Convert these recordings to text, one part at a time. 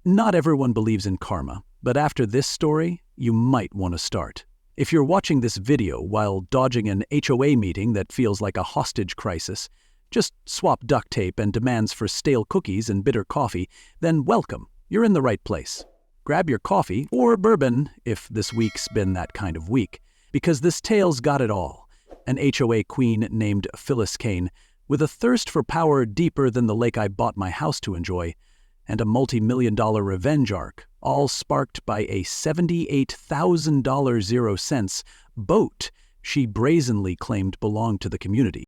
Not everyone believes in karma, but after this story, you might want to start. If you're watching this video while dodging an HOA meeting that feels like a hostage crisis, just swap duct tape and demands for stale cookies and bitter coffee, then welcome, you're in the right place. Grab your coffee, or bourbon, if this week's been that kind of week, because this tale's got it all. An HOA queen named Phyllis Kane, with a thirst for power deeper than the lake I bought my house to enjoy, and a multi-million-dollar revenge arc, all sparked by a $78,000 0 cents boat she brazenly claimed belonged to the community.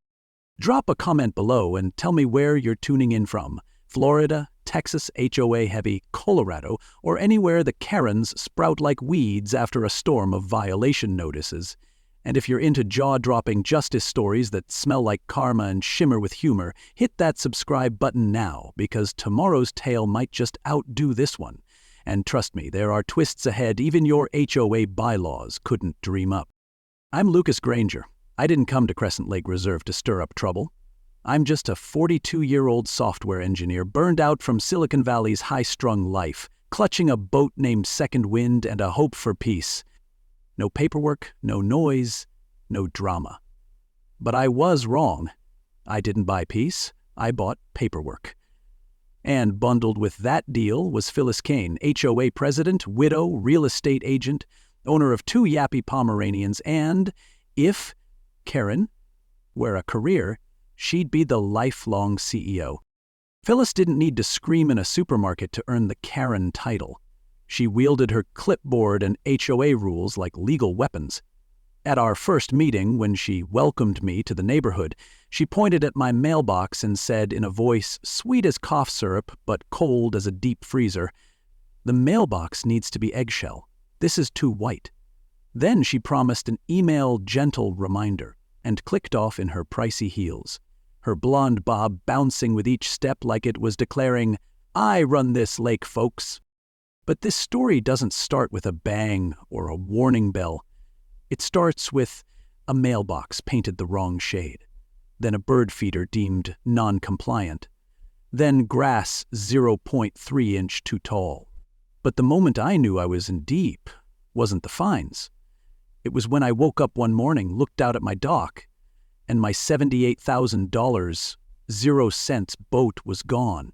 Drop a comment below and tell me where you're tuning in from: Florida, Texas, HOA-heavy, Colorado, or anywhere the Karens sprout like weeds after a storm of violation notices. And if you're into jaw-dropping justice stories that smell like karma and shimmer with humor, hit that subscribe button now, because tomorrow's tale might just outdo this one. And trust me, there are twists ahead even your HOA bylaws couldn't dream up. I'm Lucas Granger. I didn't come to Crescent Lake Reserve to stir up trouble. I'm just a 42-year-old software engineer burned out from Silicon Valley's high-strung life, clutching a boat named Second Wind and a hope for peace. No paperwork, no noise, no drama. But I was wrong. I didn't buy peace, I bought paperwork. And bundled with that deal was Phyllis Kane, HOA president, widow, real estate agent, owner of 2 yappy Pomeranians, and, if Karen were a career, she'd be the lifelong CEO. Phyllis didn't need to scream in a supermarket to earn the Karen title. She wielded her clipboard and HOA rules like legal weapons. At our first meeting, when she welcomed me to the neighborhood, she pointed at my mailbox and said in a voice sweet as cough syrup but cold as a deep freezer, "The mailbox needs to be eggshell. This is too white." Then she promised an email-gentle reminder and clicked off in her pricey heels, her blonde bob bouncing with each step like it was declaring, "I run this lake, folks." But this story doesn't start with a bang or a warning bell. It starts with a mailbox painted the wrong shade, then a bird feeder deemed non-compliant, then grass 0.3 inch too tall. But the moment I knew I was in deep wasn't the fines. It was when I woke up one morning, looked out at my dock, and my $78,000 0 cents boat was gone.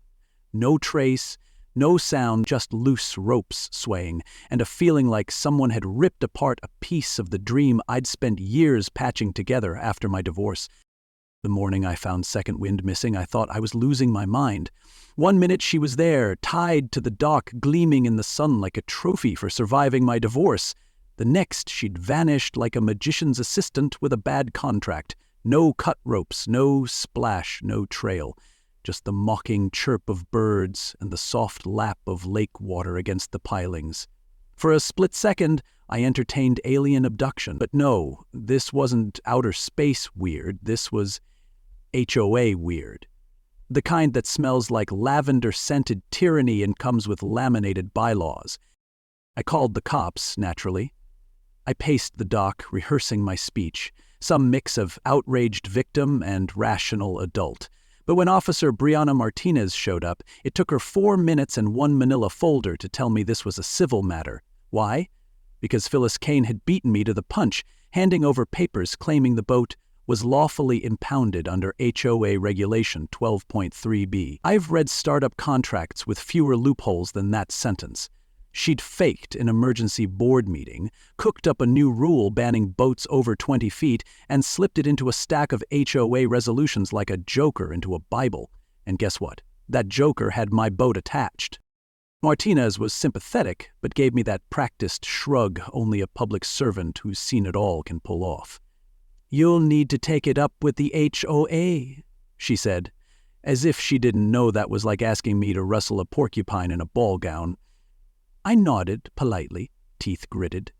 No trace, no sound, just loose ropes swaying, and a feeling like someone had ripped apart a piece of the dream I'd spent years patching together after my divorce. The morning I found Second Wind missing, I thought I was losing my mind. One minute she was there, tied to the dock, gleaming in the sun like a trophy for surviving my divorce. The next she'd vanished like a magician's assistant with a bad contract. No cut ropes, no splash, no trail. Just the mocking chirp of birds and the soft lap of lake water against the pilings. For a split second, I entertained alien abduction. But no, this wasn't outer space weird. This was HOA weird. The kind that smells like lavender-scented tyranny and comes with laminated bylaws. I called the cops, naturally. I paced the dock, rehearsing my speech, some mix of outraged victim and rational adult. But when Officer Brianna Martinez showed up, it took her 4 minutes and 1 manila folder to tell me this was a civil matter. Why? Because Phyllis Kane had beaten me to the punch, handing over papers claiming the boat was lawfully impounded under HOA Regulation 12.3b. I've read startup contracts with fewer loopholes than that sentence. She'd faked an emergency board meeting, cooked up a new rule banning boats over 20 feet, and slipped it into a stack of HOA resolutions like a joker into a Bible. And guess what? That joker had my boat attached. Martinez was sympathetic, but gave me that practiced shrug only a public servant who's seen it all can pull off. "You'll need to take it up with the HOA," she said, as if she didn't know that was like asking me to wrestle a porcupine in a ball gown. I nodded politely, teeth gritted,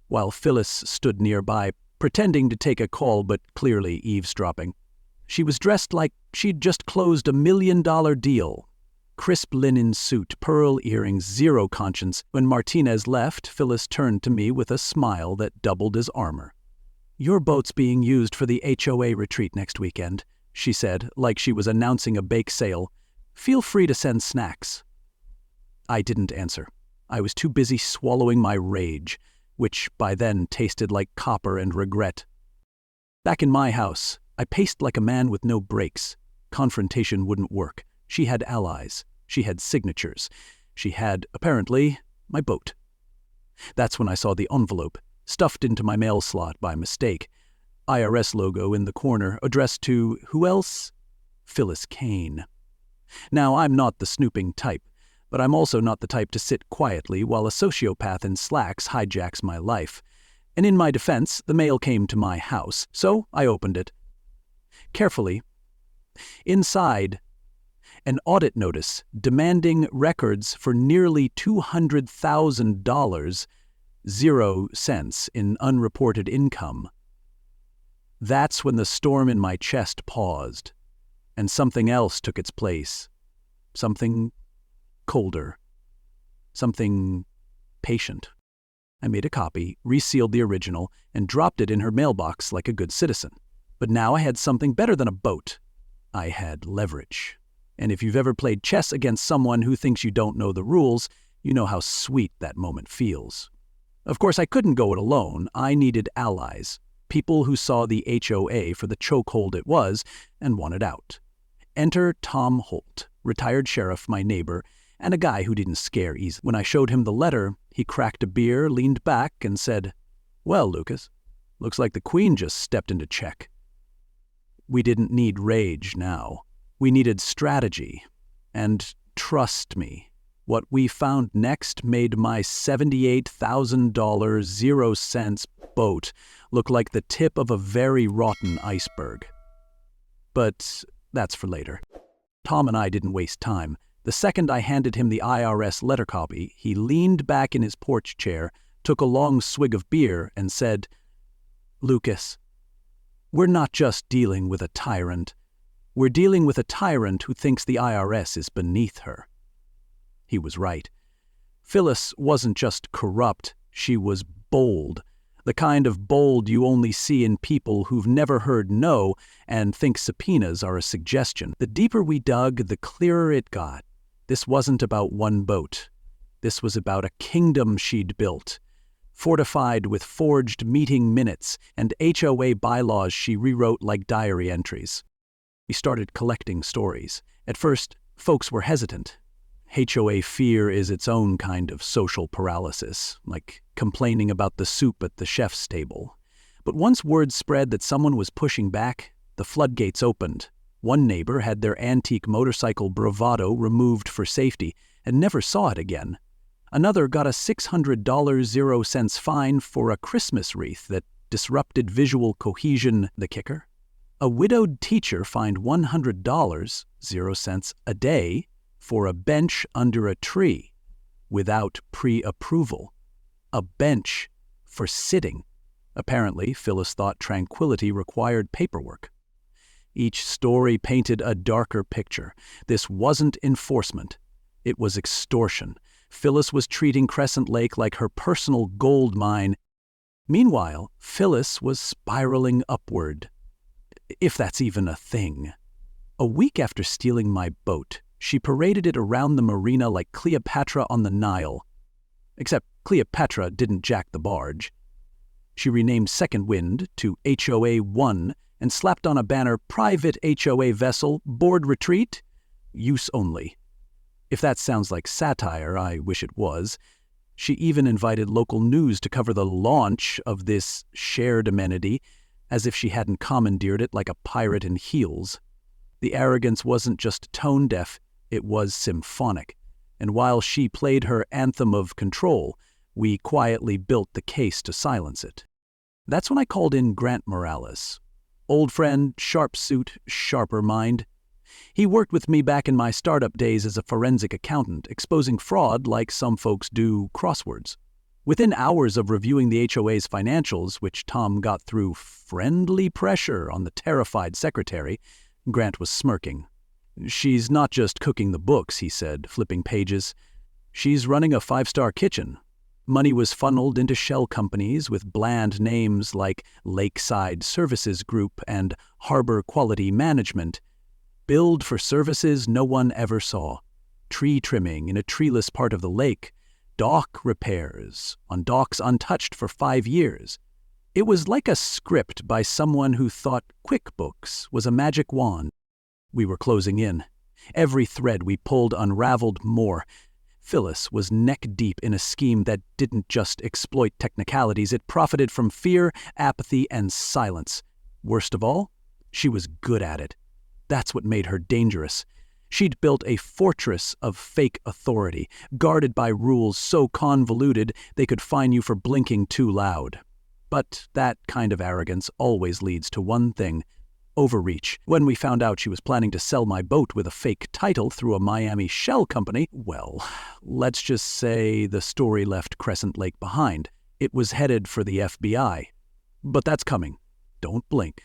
while Phyllis stood nearby, pretending to take a call but clearly eavesdropping. She was dressed like she'd just closed $1 million deal. Crisp linen suit, pearl earrings, zero conscience. When Martinez left, Phyllis turned to me with a smile that doubled as armor. "Your boat's being used for the HOA retreat next weekend," she said, like she was announcing a bake sale. "Feel free to send snacks." I didn't answer. I was too busy swallowing my rage, which by then tasted like copper and regret. Back in my house, I paced like a man with no brakes. Confrontation wouldn't work. She had allies. She had signatures. She had, apparently, my boat. That's when I saw the envelope, stuffed into my mail slot by mistake. IRS logo in the corner, addressed to, who else? Phyllis Kane. Now, I'm not the snooping type, but I'm also not the type to sit quietly while a sociopath in slacks hijacks my life. And in my defense, the mail came to my house, so I opened it. Carefully. Inside, an audit notice demanding records for nearly $200,000, 0 cents in unreported income. That's when the storm in my chest paused, and something else took its place. Something colder. Something patient. I made a copy, resealed the original, and dropped it in her mailbox like a good citizen. But now I had something better than a boat. I had leverage. And if you've ever played chess against someone who thinks you don't know the rules, you know how sweet that moment feels. Of course, I couldn't go it alone. I needed allies, people who saw the HOA for the chokehold it was and wanted out. Enter Tom Holt, retired sheriff, my neighbor, and a guy who didn't scare easy. When I showed him the letter, he cracked a beer, leaned back, and said, "Well, Lucas, looks like the Queen just stepped into check." We didn't need rage now. We needed strategy. And trust me, what we found next made my $78,000 0 cents boat look like the tip of a very rotten iceberg. But that's for later. Tom and I didn't waste time. The second I handed him the IRS letter copy, he leaned back in his porch chair, took a long swig of beer, and said, "Lucas, we're not just dealing with a tyrant. We're dealing with a tyrant who thinks the IRS is beneath her." He was right. Phyllis wasn't just corrupt, she was bold. The kind of bold you only see in people who've never heard no and think subpoenas are a suggestion. The deeper we dug, the clearer it got. This wasn't about one boat. This was about a kingdom she'd built, fortified with forged meeting minutes and HOA bylaws she rewrote like diary entries. We started collecting stories. At first, folks were hesitant. HOA fear is its own kind of social paralysis, like complaining about the soup at the chef's table. But once word spread that someone was pushing back, the floodgates opened. One neighbor had their antique motorcycle Bravado removed for safety and never saw it again. Another got a $600 0 cents fine for a Christmas wreath that disrupted visual cohesion. The kicker? A widowed teacher fined $100 0 cents a day for a bench under a tree without pre-approval. A bench for sitting. Apparently, Phyllis thought tranquility required paperwork. Each story painted a darker picture. This wasn't enforcement. It was extortion. Phyllis was treating Crescent Lake like her personal gold mine. Meanwhile, Phyllis was spiraling upward, if that's even a thing. A week after stealing my boat, she paraded it around the marina like Cleopatra on the Nile. Except Cleopatra didn't jack the barge. She renamed Second Wind to HOA 1 and slapped on a banner, "Private HOA Vessel, Board Retreat, Use Only." If that sounds like satire, I wish it was. She even invited local news to cover the launch of this shared amenity, as if she hadn't commandeered it like a pirate in heels. The arrogance wasn't just tone-deaf, it was symphonic. And while she played her anthem of control, we quietly built the case to silence it. That's when I called in Grant Morales. Old friend, sharp suit, sharper mind. He worked with me back in my startup days as a forensic accountant, exposing fraud like some folks do crosswords. Within hours of reviewing the HOA's financials, which Tom got through friendly pressure on the terrified secretary, Grant was smirking. "She's not just cooking the books," he said, flipping pages. "She's running a 5-star kitchen." Money was funneled into shell companies with bland names like Lakeside Services Group and Harbor Quality Management, billed for services no one ever saw. tree trimming in a treeless part of the lake, dock repairs on docks untouched for 5 years. It was like a script by someone who thought QuickBooks was a magic wand. We were closing in. Every thread we pulled unraveled more. Phyllis was neck-deep in a scheme that didn't just exploit technicalities, it profited from fear, apathy, and silence. Worst of all, she was good at it. That's what made her dangerous. She'd built a fortress of fake authority, guarded by rules so convoluted they could fine you for blinking too loud. But that kind of arrogance always leads to one thing: overreach. When we found out she was planning to sell my boat with a fake title through a Miami shell company, well, let's just say the story left Crescent Lake behind. It was headed for the FBI. But that's coming. Don't blink.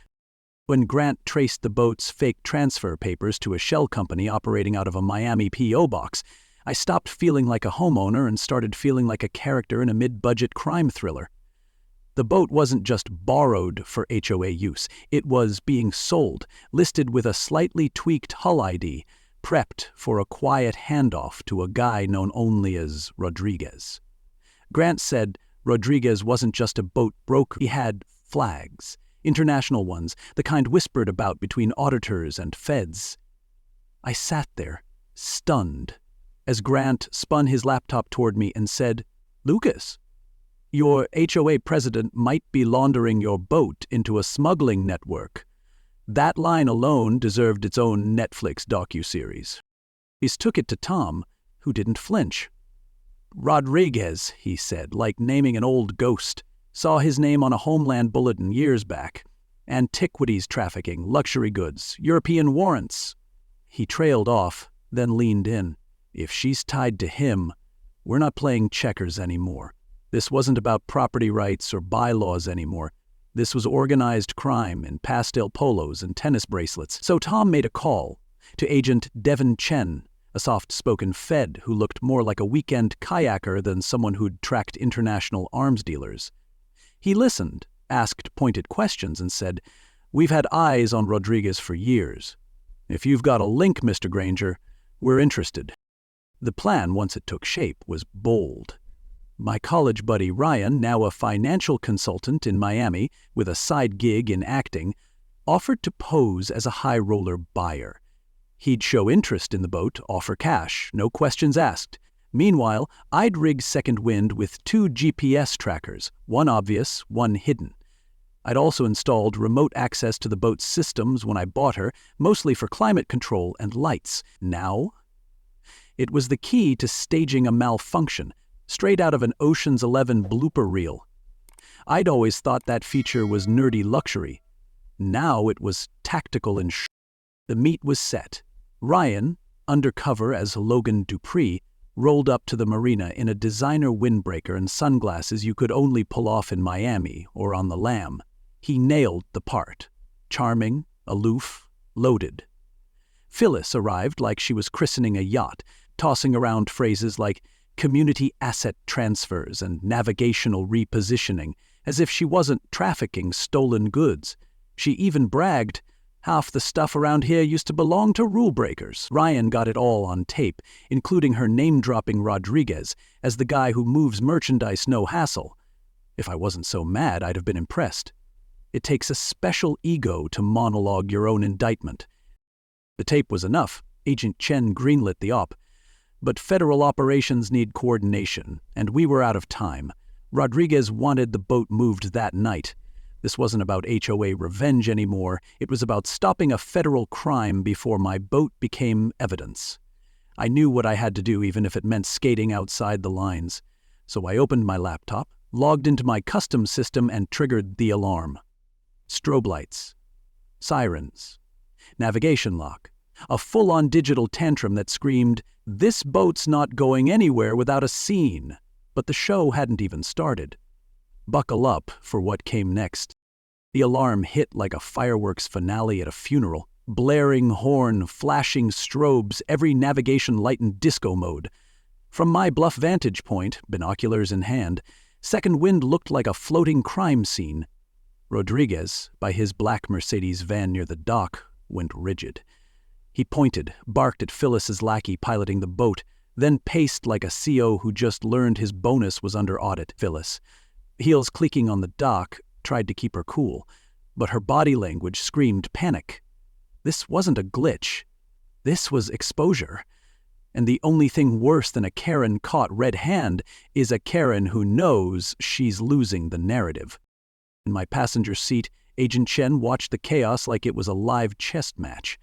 When Grant traced the boat's fake transfer papers to a shell company operating out of a Miami P.O. box, I stopped feeling like a homeowner and started feeling like a character in a mid-budget crime thriller. The boat wasn't just borrowed for HOA use. It was being sold, listed with a slightly tweaked hull ID, prepped for a quiet handoff to a guy known only as Rodriguez. Grant said Rodriguez wasn't just a boat broker. He had flags, international ones, the kind whispered about between auditors and feds. I sat there, stunned, as Grant spun his laptop toward me and said, "Lucas, your HOA president might be laundering your boat into a smuggling network." That line alone deserved its own Netflix docuseries. He took it to Tom, who didn't flinch. "Rodriguez," he said, like naming an old ghost. "Saw his name on a Homeland bulletin years back. Antiquities trafficking, luxury goods, European warrants." He trailed off, then leaned in. "If she's tied to him, we're not playing checkers anymore. This wasn't about property rights or bylaws anymore. This was organized crime in pastel polos and tennis bracelets." So Tom made a call to Agent Devin Chen, a soft-spoken Fed who looked more like a weekend kayaker than someone who'd tracked international arms dealers. He listened, asked pointed questions, and said, "We've had eyes on Rodriguez for years. If you've got a link, Mr. Granger, we're interested." The plan, once it took shape, was bold. My college buddy Ryan, now a financial consultant in Miami with a side gig in acting, offered to pose as a high-roller buyer. He'd show interest in the boat, offer cash, no questions asked. Meanwhile, I'd rig Second Wind with 2 GPS trackers, one obvious, one hidden. I'd also installed remote access to the boat's systems when I bought her, mostly for climate control and lights. Now, it was the key to staging a malfunction, straight out of an Ocean's 11 blooper reel. I'd always thought that feature was nerdy luxury. Now it was tactical and The meat was set. Ryan, undercover as Logan Dupree, rolled up to the marina in a designer windbreaker and sunglasses you could only pull off in Miami or on the lam. He nailed the part. Charming, aloof, loaded. Phyllis arrived like she was christening a yacht, tossing around phrases like community asset transfers and navigational repositioning, as if she wasn't trafficking stolen goods. She even bragged, "Half the stuff around here used to belong to rule breakers." Ryan got it all on tape, including her name-dropping Rodriguez as the guy who moves merchandise no hassle. If I wasn't so mad, I'd have been impressed. It takes a special ego to monologue your own indictment. The tape was enough. Agent Chen greenlit the op. But federal operations need coordination, and we were out of time. Rodriguez wanted the boat moved that night. This wasn't about HOA revenge anymore. It was about stopping a federal crime before my boat became evidence. I knew what I had to do, even if it meant skating outside the lines. So I opened my laptop, logged into my custom system, and triggered the alarm. Strobe lights. Sirens. Navigation lock. A full-on digital tantrum that screamed, "This boat's not going anywhere without a scene." But the show hadn't even started. Buckle up for what came next. The alarm hit like a fireworks finale at a funeral. Blaring horn, flashing strobes, every navigation light in disco mode. From my bluff vantage point, binoculars in hand, Second Wind looked like a floating crime scene. Rodriguez, by his black Mercedes van near the dock, went rigid. He pointed, barked at Phyllis's lackey piloting the boat, then paced like a CO who just learned his bonus was under audit. Phyllis, heels clicking on the dock, tried to keep her cool, but her body language screamed panic. This wasn't a glitch. This was exposure. And the only thing worse than a Karen caught red-handed is a Karen who knows she's losing the narrative. In my passenger seat, Agent Chen watched the chaos like it was a live chess match.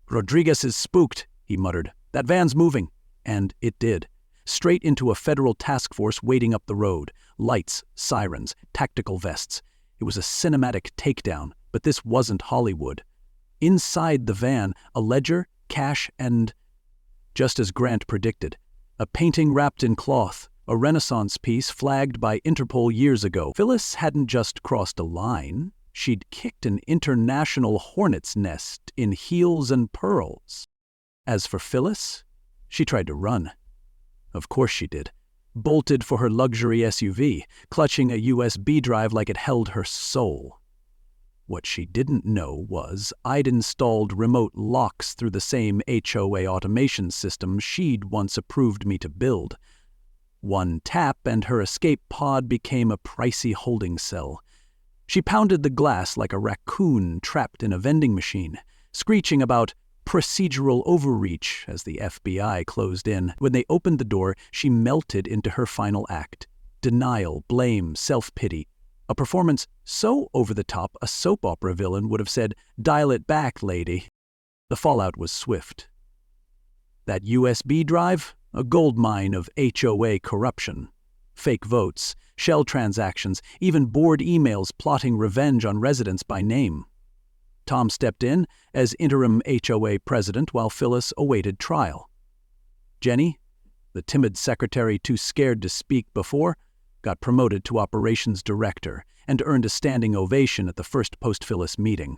"Rodriguez is spooked," he muttered. "That van's moving." And it did. Straight into a federal task force waiting up the road. Lights, sirens, tactical vests. It was a cinematic takedown, but this wasn't Hollywood. Inside the van, a ledger, cash, and... just as Grant predicted, a painting wrapped in cloth, a Renaissance piece flagged by Interpol years ago. Phyllis hadn't just crossed a line. She'd kicked an international hornet's nest in heels and pearls. As for Phyllis, she tried to run. Of course she did. Bolted for her luxury SUV, clutching a USB drive like it held her soul. What she didn't know was I'd installed remote locks through the same HOA automation system she'd once approved me to build. One tap and her escape pod became a pricey holding cell. She pounded the glass like a raccoon trapped in a vending machine, screeching about procedural overreach as the FBI closed in. When they opened the door, she melted into her final act. Denial, blame, self-pity. A performance so over-the-top a soap opera villain would have said, "Dial it back, lady." The fallout was swift. That USB drive? A goldmine of HOA corruption. Fake votes, shell transactions, even bored emails plotting revenge on residents by name. Tom stepped in as interim HOA president while Phyllis awaited trial. Jenny, the timid secretary too scared to speak before, got promoted to operations director and earned a standing ovation at the first post-Phyllis meeting.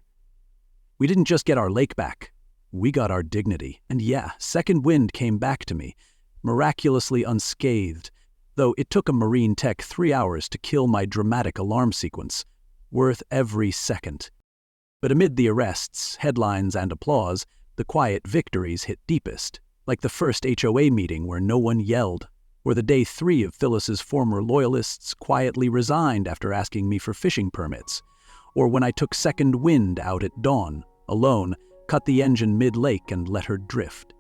We didn't just get our lake back. We got our dignity. And yeah, second wind came back to me, miraculously unscathed, though it took a Marine tech 3 hours to kill my dramatic alarm sequence, worth every second. But amid the arrests, headlines, and applause, the quiet victories hit deepest, like the first HOA meeting where no one yelled, or the day 3 of Phyllis's former loyalists quietly resigned after asking me for fishing permits, or when I took second wind out at dawn, alone, cut the engine mid-lake and let her drift.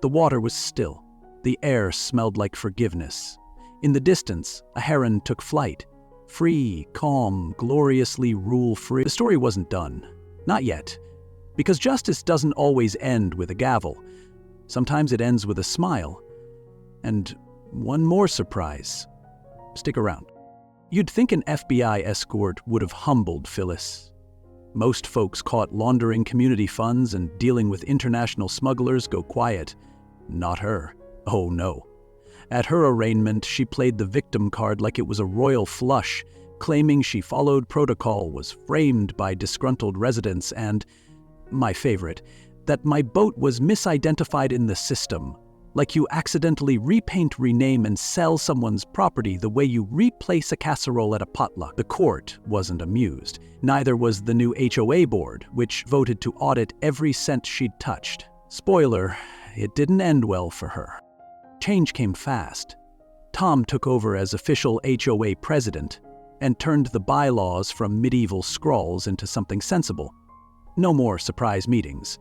The water was still. The air smelled like forgiveness. In the distance, a heron took flight. Free, calm, gloriously rule-free. The story wasn't done. Not yet. Because justice doesn't always end with a gavel. Sometimes it ends with a smile. And one more surprise. Stick around. You'd think an FBI escort would have humbled Phyllis. Most folks caught laundering community funds and dealing with international smugglers go quiet. Not her. Oh no. At her arraignment, she played the victim card like it was a royal flush, claiming she followed protocol, was framed by disgruntled residents, and, my favorite, that my boat was misidentified in the system, like you accidentally repaint, rename, and sell someone's property the way you replace a casserole at a potluck. The court wasn't amused. Neither was the new HOA board, which voted to audit every cent she'd touched. Spoiler, it didn't end well for her. Change came fast. Tom took over as official HOA president and turned the bylaws from medieval scrawls into something sensible. No more surprise meetings.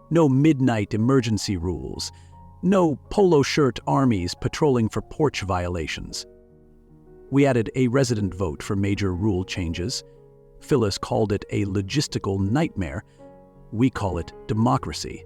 No midnight emergency rules. No polo shirt armies patrolling for porch violations. We added a resident vote for major rule changes. Phyllis called it a logistical nightmare. We call it democracy.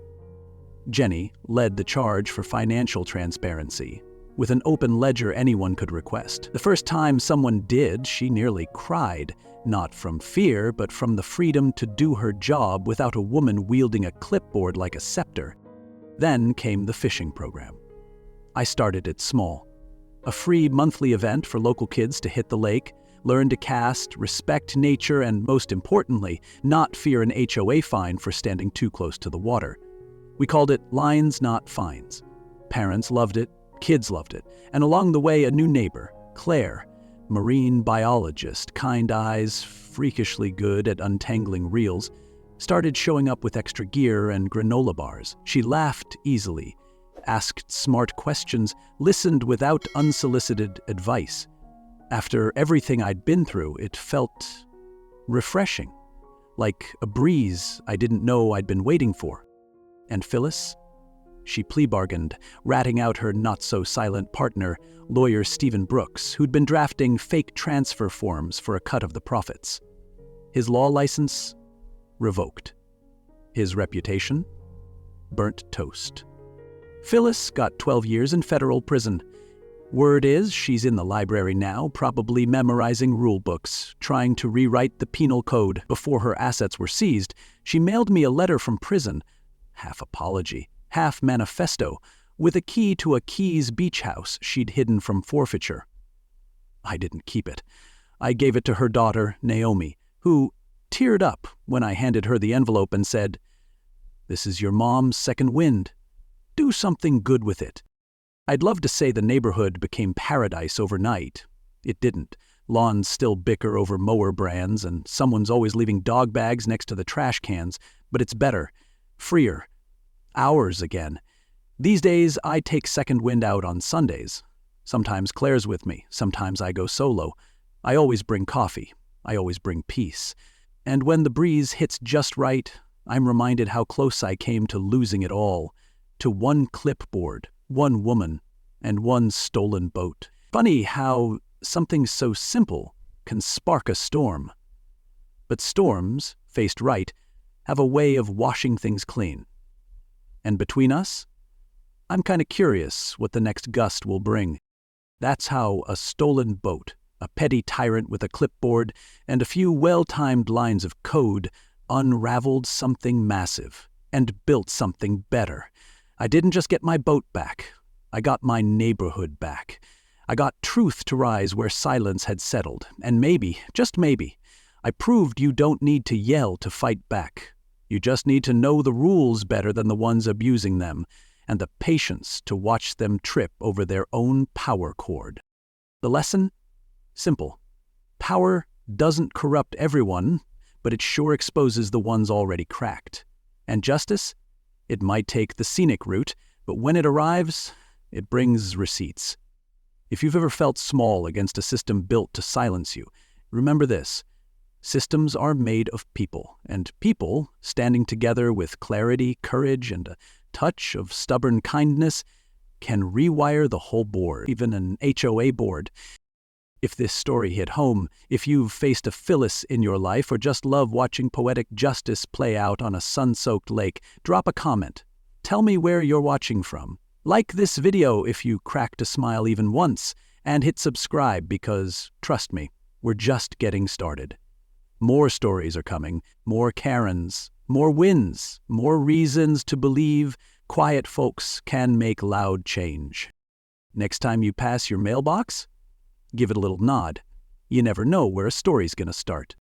Jenny led the charge for financial transparency, with an open ledger anyone could request. The first time someone did, she nearly cried, not from fear, but from the freedom to do her job without a woman wielding a clipboard like a scepter. Then came the fishing program. I started it small. A free monthly event for local kids to hit the lake, learn to cast, respect nature, and most importantly, not fear an HOA fine for standing too close to the water. We called it Lines Not Fines. Parents loved it, kids loved it, and along the way a new neighbor, Claire, marine biologist, kind eyes, freakishly good at untangling reels, Started showing up with extra gear and granola bars. She laughed easily, asked smart questions, listened without unsolicited advice. After everything I'd been through, it felt refreshing, like a breeze I didn't know I'd been waiting for. And Phyllis? She plea-bargained, ratting out her not-so-silent partner, lawyer Stephen Brooks, who'd been drafting fake transfer forms for a cut of the profits. His law license? Revoked. His reputation? Burnt toast. Phyllis got 12 years in federal prison. Word is she's in the library now, probably memorizing rule books, trying to rewrite the penal code. Before her assets were seized, she mailed me a letter from prison, half apology, half manifesto, with a key to a Keys beach house she'd hidden from forfeiture. I didn't keep it. I gave it to her daughter, Naomi, who teared up when I handed her the envelope and said, "This is your mom's second wind. Do something good with it." I'd love to say the neighborhood became paradise overnight. It didn't. Lawns still bicker over mower brands, and someone's always leaving dog bags next to the trash cans, but it's better, freer, ours again. These days, I take second wind out on Sundays. Sometimes Claire's with me, sometimes I go solo. I always bring coffee. I always bring peace. And when the breeze hits just right, I'm reminded how close I came to losing it all, to one clipboard, one woman, and one stolen boat. Funny how something so simple can spark a storm. But storms, faced right, have a way of washing things clean. And between us, I'm kind of curious what the next gust will bring. That's how a stolen boat, a petty tyrant with a clipboard, and a few well-timed lines of code unraveled something massive and built something better. I didn't just get my boat back. I got my neighborhood back. I got truth to rise where silence had settled. And maybe, just maybe, I proved you don't need to yell to fight back. You just need to know the rules better than the ones abusing them, and the patience to watch them trip over their own power cord. The lesson? Simple. Power doesn't corrupt everyone, but it sure exposes the ones already cracked. And justice? It might take the scenic route, but when it arrives, it brings receipts. If you've ever felt small against a system built to silence you, remember this. Systems are made of people, and people, standing together with clarity, courage, and a touch of stubborn kindness, can rewire the whole board, even an HOA board. If this story hit home, if you've faced a Phyllis in your life or just love watching poetic justice play out on a sun-soaked lake, drop a comment. Tell me where you're watching from. Like this video if you cracked a smile even once, and hit subscribe because, trust me, we're just getting started. More stories are coming, more Karens, more wins, more reasons to believe quiet folks can make loud change. Next time you pass your mailbox, give it a little nod. You never know where a story's gonna start.